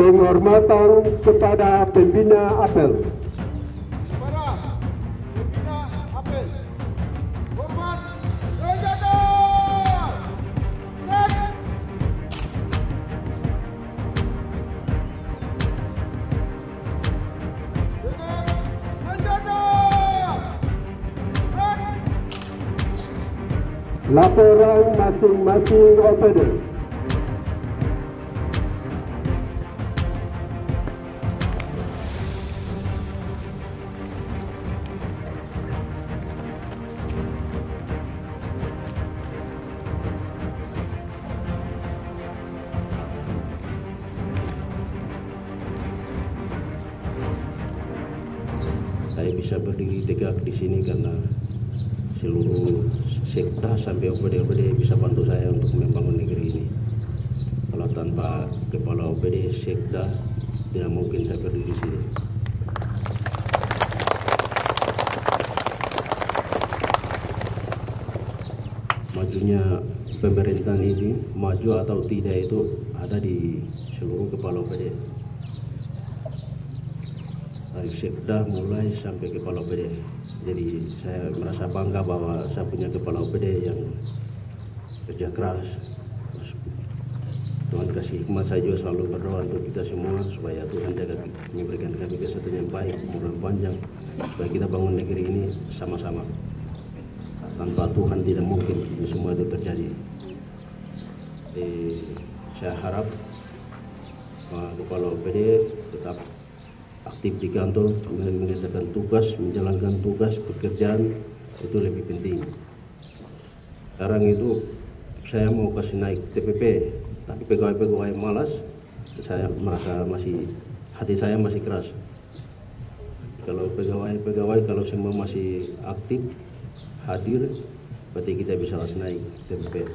Penghormatan kepada pembina apel. Para pembina apel, hormat senjata. Laporan masing-masing operator. Saya bisa berdiri tegak di sini karena seluruh sekta sampai OPD bisa bantu saya untuk membangun negeri ini. Kalau tanpa kepala OPD sekta tidak mungkin saya berdiri di sini. Majunya pemerintahan ini, maju atau tidak itu ada di seluruh kepala OPD. Dari sekda mulai sampai kepala OPD. Jadi saya merasa bangga bahwa saya punya kepala OPD yang kerja keras. Tuhan kasih hikmat, saya juga selalu berdoa untuk kita semua supaya Tuhan jaga memberikan kami kesehatan yang baik, umur panjang, supaya kita bangun negeri ini sama-sama. Tanpa Tuhan tidak mungkin ini semua itu terjadi. Jadi, saya harap kepala OPD tetap aktif di kantor, mengerjakan tugas, menjalankan tugas, pekerjaan itu lebih penting. Sekarang itu saya mau kasih naik TPP, tapi pegawai-pegawai malas, saya merasa hati saya masih keras. Kalau pegawai kalau semua masih aktif, hadir, berarti kita bisa kasih naik TPP.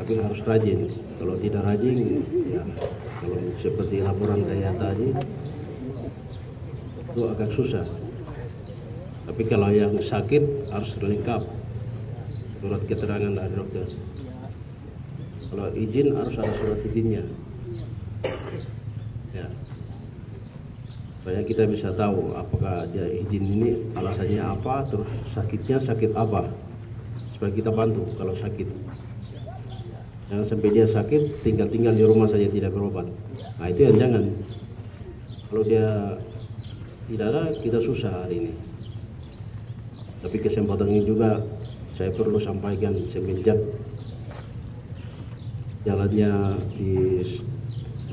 Tapi harus rajin. Kalau tidak rajin, ya kalau seperti laporan saya tadi itu agak susah. Tapi kalau yang sakit harus lengkap surat keterangan dari dokter. Kalau izin harus ada surat izinnya. Ya. Supaya kita bisa tahu apakah dia izin ini alasannya apa, terus sakitnya sakit apa. Supaya kita bantu kalau sakit. Jangan sampai dia sakit, tinggal di rumah saja tidak berobat. Nah itu yang jangan. Kalau dia tidak ada, kita susah hari ini. Tapi kesempatan ini juga saya perlu sampaikan semenjak jalannya di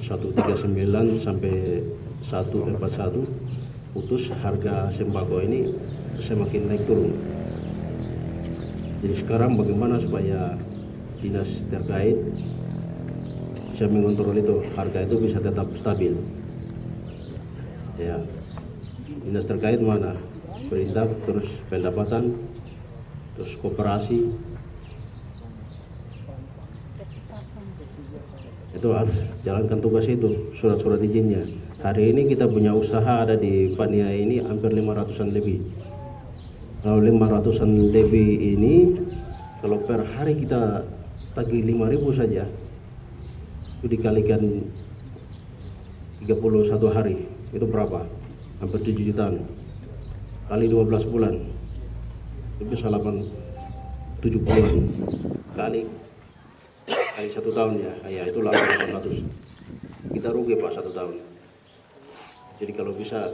139 sampai 141 putus, harga sembako ini semakin naik turun. Jadi sekarang bagaimana supaya dinas terkait bisa mengontrol itu, harga itu bisa tetap stabil. Ya, dinas terkait mana? Perintah, terus pendapatan, terus koperasi. Itu harus jalankan tugas itu, surat-surat izinnya. Hari ini kita punya usaha ada di Pania ini hampir 500-an lebih. Kalau 500-an lebih ini, kalau per hari kita tagih 5.000 saja, itu dikalikan 31 hari, itu berapa? Hampir 7 jutaan. Kali 12 bulan, itu bisa 7 bulan. Kali 1 tahun ya itu 800. Kita rugi Pak 1 tahun. Jadi kalau bisa,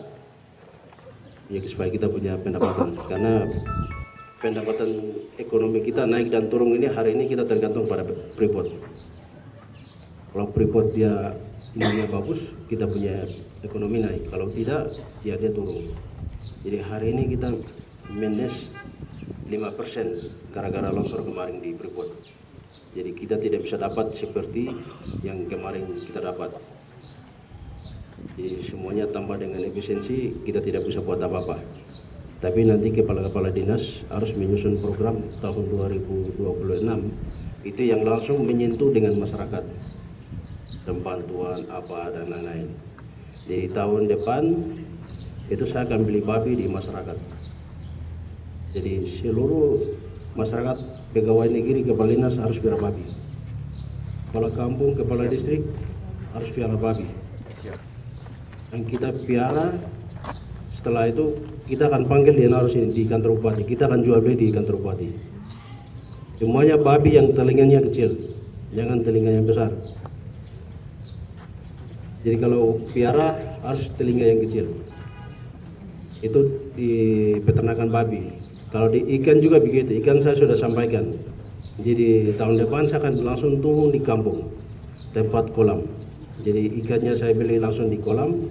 ya supaya kita punya pendapatan, karena pendapatan ekonomi kita naik dan turun ini hari ini kita tergantung pada Freeport. Kalau Freeport dia ininya bagus, kita punya ekonomi naik. Kalau tidak, ya dia turun. Jadi hari ini kita minus 5% gara-gara longsor kemarin di Freeport. Jadi kita tidak bisa dapat seperti yang kemarin kita dapat. Jadi semuanya tambah dengan efisiensi, kita tidak bisa buat apa-apa. Tapi nanti kepala-kepala dinas harus menyusun program tahun 2026 itu yang langsung menyentuh dengan masyarakat, dan bantuan apa dan lain-lain. Jadi tahun depan itu saya akan beli babi di masyarakat. Jadi seluruh masyarakat pegawai negeri, kepala dinas harus piara babi. Kepala kampung, kepala distrik harus piara babi. Dan kita piara, setelah itu kita akan panggil dia harus di kantor bupati. Kita akan jual beli di kantor bupati. Semuanya babi yang telinganya kecil, jangan telinga yang besar. Jadi kalau piara harus telinga yang kecil. Itu di peternakan babi. Kalau di ikan juga begitu. Ikan saya sudah sampaikan. Jadi tahun depan saya akan langsung turun di kampung, tempat kolam. Jadi ikannya saya beli langsung di kolam.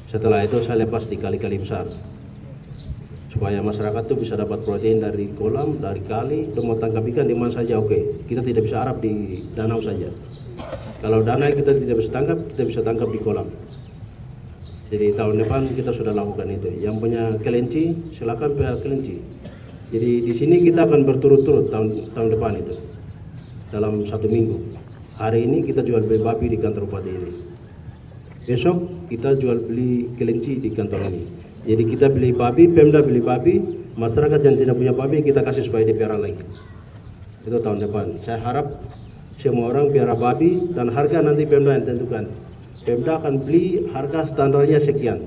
Setelah itu saya lepas di kali-kali besar. Supaya masyarakat tuh bisa dapat protein dari kolam, dari kali. Itu mau tangkap ikan di mana saja oke. Kita tidak bisa harap di danau saja. Kalau danau kita tidak bisa tangkap, kita bisa tangkap di kolam. Jadi tahun depan kita sudah lakukan itu. Yang punya kelinci, silakan pelihara kelinci. Jadi di sini kita akan berturut-turut tahun depan itu. Dalam 1 minggu. Hari ini kita jual beli babi di kantor bupati ini. Besok kita jual beli kelinci di kantor ini. Jadi kita beli babi, Pemda beli babi, masyarakat yang tidak punya babi kita kasih supaya dipiara lagi. Itu tahun depan. Saya harap semua orang piara babi dan harga nanti Pemda yang tentukan. Pemda akan beli harga standarnya sekian.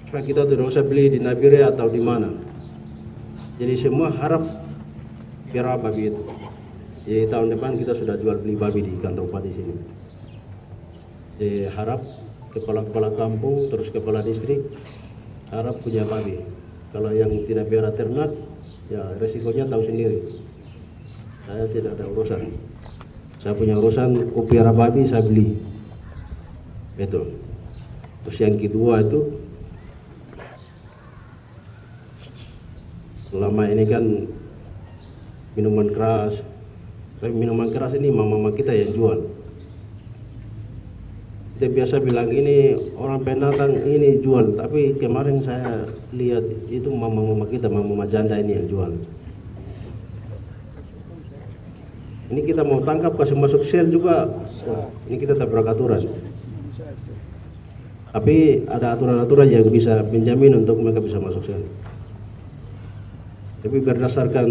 Supaya kita tidak usah beli di Nabire atau di mana. Jadi semua harap piara babi itu. Jadi tahun depan kita sudah jual beli babi di kantor bupati sini. Jadi harap kepala-kepala kampung terus kepala distrik harap punya babi. Kalau yang tidak piara ternak, ya resikonya tahu sendiri. Saya tidak ada urusan. Saya punya urusan, piara babi saya beli. Itu. Terus yang kedua itu, selama ini kan minuman keras. Tapi minuman keras ini mama-mama kita yang jual. Kita biasa bilang ini orang pendatang ini jual, tapi kemarin saya lihat itu mama-mama kita, mama-mama janda ini yang jual. Ini kita mau tangkap kasih masuk sel juga, ini kita tabrak aturan. Tapi ada aturan-aturan yang bisa menjamin untuk mereka bisa masuk sel. Tapi berdasarkan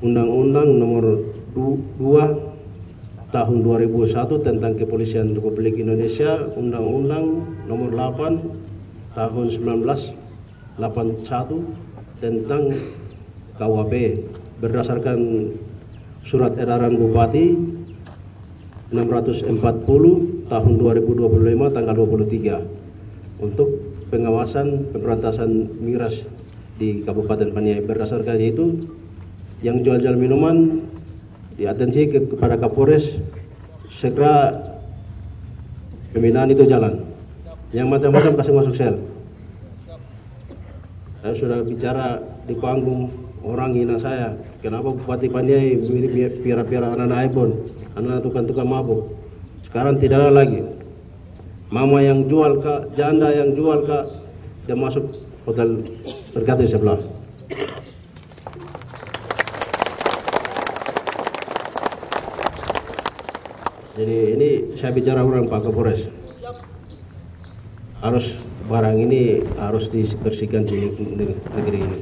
Undang-Undang nomor 2 tahun 2001 tentang Kepolisian Republik Indonesia, Undang-Undang nomor 8 tahun 1981 tentang KUHP, berdasarkan Surat Edaran Bupati 640 tahun 2025 tanggal 23 untuk pengawasan pemberantasan miras di Kabupaten Paniai. Berdasarkan itu, yang jual-jual minuman diatensi kepada Kapolres segera pembinaan itu jalan. Yang macam-macam kasih masuk sel. Saya sudah bicara di panggung, orang hina saya. Kenapa Bupati Paniai mirip piara-piara anak-anak iPhone, anak tukang-tukang mabuk. Sekarang tidak ada lagi. Mama yang jual kak, janda yang jual kak, dia masuk hotel Tergati sebelah. Jadi ini saya bicara ulang Pak Kapolres. Harus barang ini harus dibersihkan di negeri ini.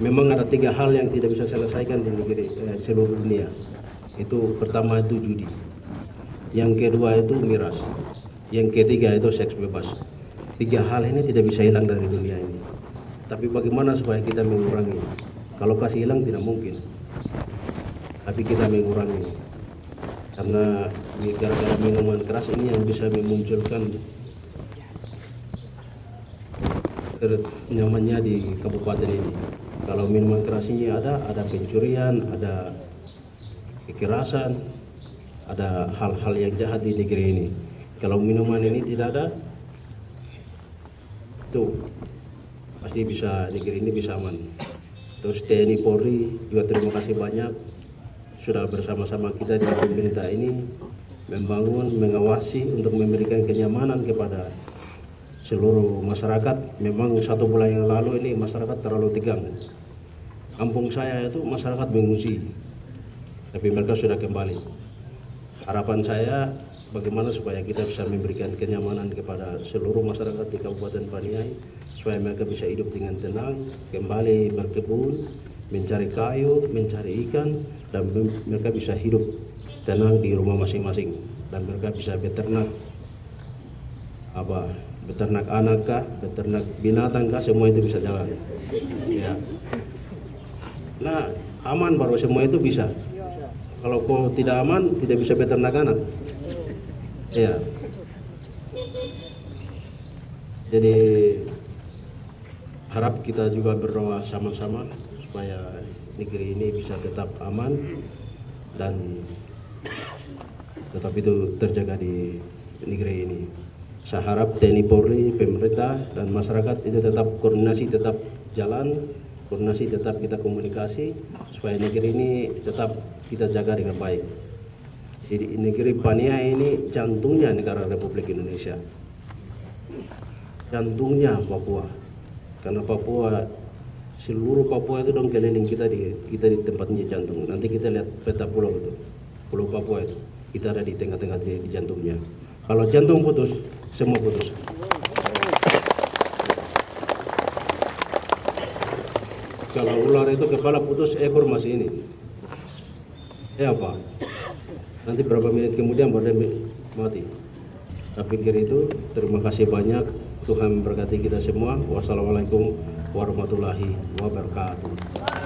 Memang ada 3 hal yang tidak bisa selesaikan di negeri seluruh dunia. Itu pertama itu judi. Yang kedua itu miras. Yang ketiga itu seks bebas. 3 hal ini tidak bisa hilang dari dunia ini. Tapi bagaimana supaya kita mengurangi? Kalau kasih hilang tidak mungkin. Tapi kita mengurangi. Karena gara-gara minuman keras ini yang bisa memunculkan nyamannya di kabupaten ini. Kalau minuman keras ini ada pencurian, ada kekerasan, ada hal-hal yang jahat di negeri ini. Kalau minuman ini tidak ada, tuh pasti bisa negeri ini bisa aman. Terus TNI Polri juga terima kasih banyak sudah bersama-sama kita di pemerintah ini membangun, mengawasi untuk memberikan kenyamanan kepada seluruh masyarakat. Memang 1 bulan yang lalu ini masyarakat terlalu tegang. Kampung saya itu masyarakat mengungsi, tapi mereka sudah kembali. Harapan saya bagaimana supaya kita bisa memberikan kenyamanan kepada seluruh masyarakat di Kabupaten Paniai, supaya mereka bisa hidup dengan tenang, kembali berkebun, mencari kayu, mencari ikan, dan mereka bisa hidup tenang di rumah masing-masing, dan mereka bisa beternak beternak anak kah, beternak binatang kah, semua itu bisa jalan. Ya. Nah, aman baru semua itu bisa. Kalau kau tidak aman, tidak bisa beternak anak. Ya. Jadi harap kita juga berdoa sama-sama supaya negeri ini bisa tetap aman dan tetap itu terjaga di negeri ini. Saya harap TNI Polri, pemerintah dan masyarakat itu tetap koordinasi, tetap jalan, koordinasi tetap kita komunikasi supaya negeri ini tetap kita jaga dengan baik. Jadi negeri Paniai ini jantungnya negara Republik Indonesia, jantungnya Papua. Karena Papua, seluruh Papua itu dong keliling kita di tempatnya jantung. Nanti kita lihat peta pulau itu, pulau Papua itu, kita ada di tengah-tengah di jantungnya. Kalau jantung putus, semua putus. Kalau ular itu kepala putus, ekor masih ini. Apa? Nanti berapa menit kemudian baru dia mati. Saya pikir itu. Terima kasih banyak. Tuhan memberkati kita semua. Wassalamualaikum warahmatullahi wabarakatuh.